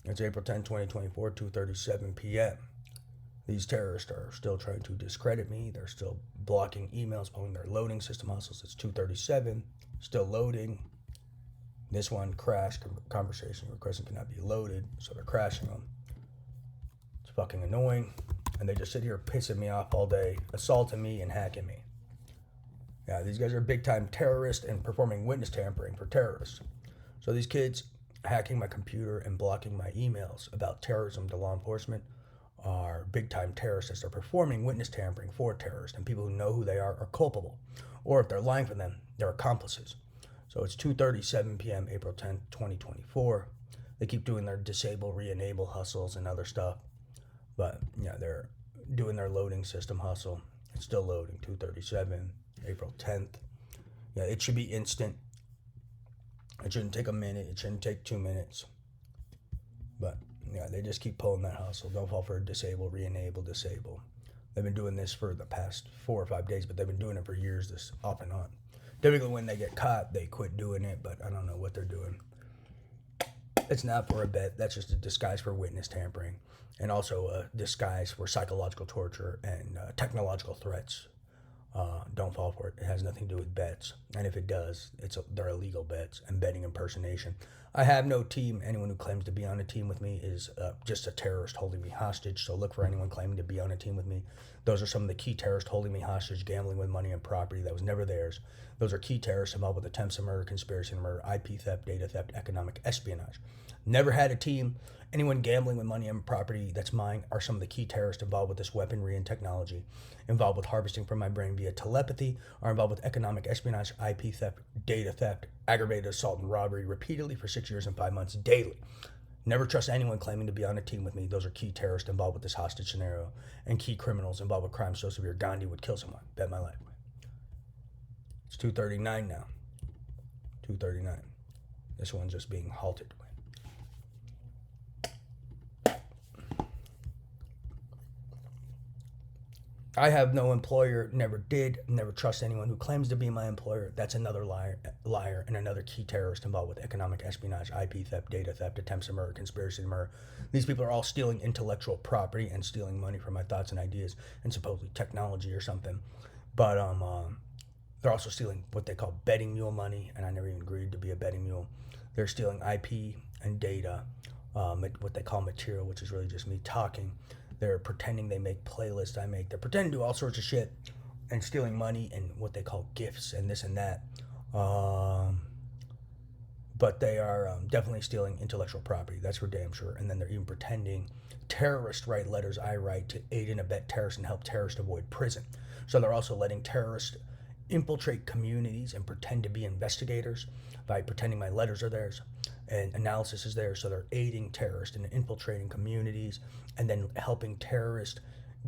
It's April 10, 2024, 2:37 p.m. These terrorists are still trying to discredit me. They're still blocking emails, pulling their loading system hustles. It's 2:37, still loading. This one crashed. Conversation requesting cannot be loaded, so they're crashing them. It's fucking annoying. And they just sit here pissing me off all day, assaulting me and hacking me. Yeah, these guys are big time terrorists and performing witness tampering for terrorists. So these kids hacking my computer and blocking my emails about terrorism to law enforcement are big time terrorists. They're performing witness tampering for terrorists, and people who know who they are culpable. Or if they're lying for them, they're accomplices. So it's 2:37 p.m. April 10th, 2024. They keep doing their disable, re-enable hustles and other stuff. But yeah, they're doing their loading system hustle. It's still loading. 2:37 April 10th. Yeah, it should be instant. It shouldn't take a minute. It shouldn't take 2 minutes. But yeah, they just keep pulling that hustle. Don't fall for disable, re-enable, disable. They've been doing this for the past 4 or 5 days, but they've been doing it for years, this off and on. Typically when they get caught, they quit doing it, but I don't know what they're doing. It's not for a bet. That's just a disguise for witness tampering, and also a disguise for psychological torture and technological threats. Don't fall for it. It has nothing to do with bets, and if it does, they're illegal bets and betting impersonation. I have no team. Anyone who claims to be on a team with me is just a terrorist holding me hostage. So look for anyone claiming to be on a team with me. Those are some of the key terrorists holding me hostage, gambling with money and property that was never theirs. Those are key terrorists involved with attempts of murder, conspiracy to murder, IP theft, data theft, economic espionage. Never had a team. Anyone gambling with money and property that's mine are some of the key terrorists involved with this weaponry and technology, involved with harvesting from my brain via telepathy, are involved with economic espionage, IP theft, data theft, aggravated assault and robbery repeatedly for 6 years and 5 months daily. Never trust anyone claiming to be on a team with me. Those are key terrorists involved with this hostage scenario and key criminals involved with crimes so severe Gandhi would kill someone. Bet my life. It's 2:39 now. 2:39. This one's just being halted. I have no employer, never did, never trust anyone who claims to be my employer. That's another liar, and another key terrorist involved with economic espionage, IP theft, data theft, attempts to murder, conspiracy to murder. These people are all stealing intellectual property and stealing money from my thoughts and ideas and supposedly technology or something. But they're also stealing what they call betting mule money, and I never even agreed to be a betting mule. They're stealing IP and data, what they call material, which is really just me talking. They're pretending they make playlists I make. They're pretending to do all sorts of shit and stealing money and what they call gifts and this and that. But they are definitely stealing intellectual property. That's for damn sure. And then they're even pretending terrorists write letters I write to aid and abet terrorists and help terrorists avoid prison. So they're also letting terrorists infiltrate communities and pretend to be investigators by pretending my letters are theirs and analysis is there. So they're aiding terrorists and infiltrating communities and then helping terrorists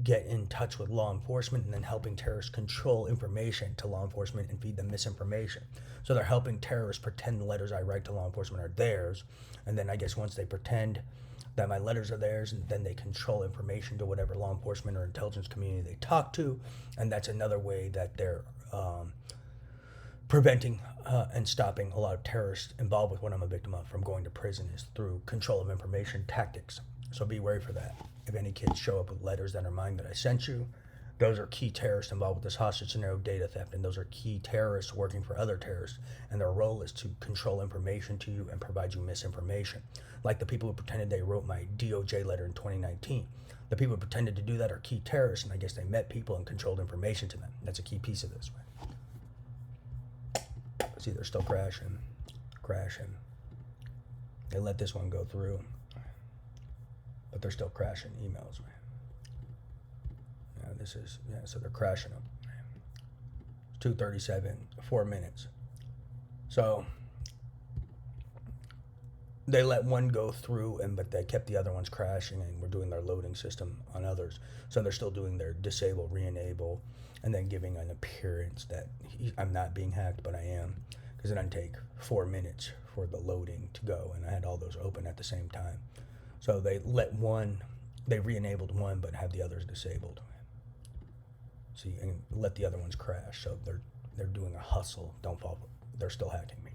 get in touch with law enforcement and then helping terrorists control information to law enforcement and feed them misinformation. So they're helping terrorists pretend the letters I write to law enforcement are theirs. And then I guess once they pretend that my letters are theirs, and then they control information to whatever law enforcement or intelligence community they talk to. And that's another way that they're preventing and stopping a lot of terrorists involved with what I'm a victim of from going to prison is through control of information tactics. So be wary for that. If any kids show up with letters that are mine that I sent you, those are key terrorists involved with this hostage scenario, data theft, and those are key terrorists working for other terrorists, and their role is to control information to you and provide you misinformation. Like the people who pretended they wrote my DOJ letter in 2019. The people who pretended to do that are key terrorists, and I guess they met people and controlled information to them. That's a key piece of this. See, they're still crashing. They let this one go through, but they're still crashing emails. So they're crashing them. It's 2:37, 4 minutes. So they let one go through, but they kept the other ones crashing, and we're doing their loading system on others. So they're still doing their disable, re-enable, and then giving an appearance that I'm not being hacked, but I am, because it doesn't take 4 minutes for the loading to go, and I had all those open at the same time. So they re-enabled one, but have the others disabled. See, and let the other ones crash. So they're doing a hustle. Don't fall. They're still hacking me.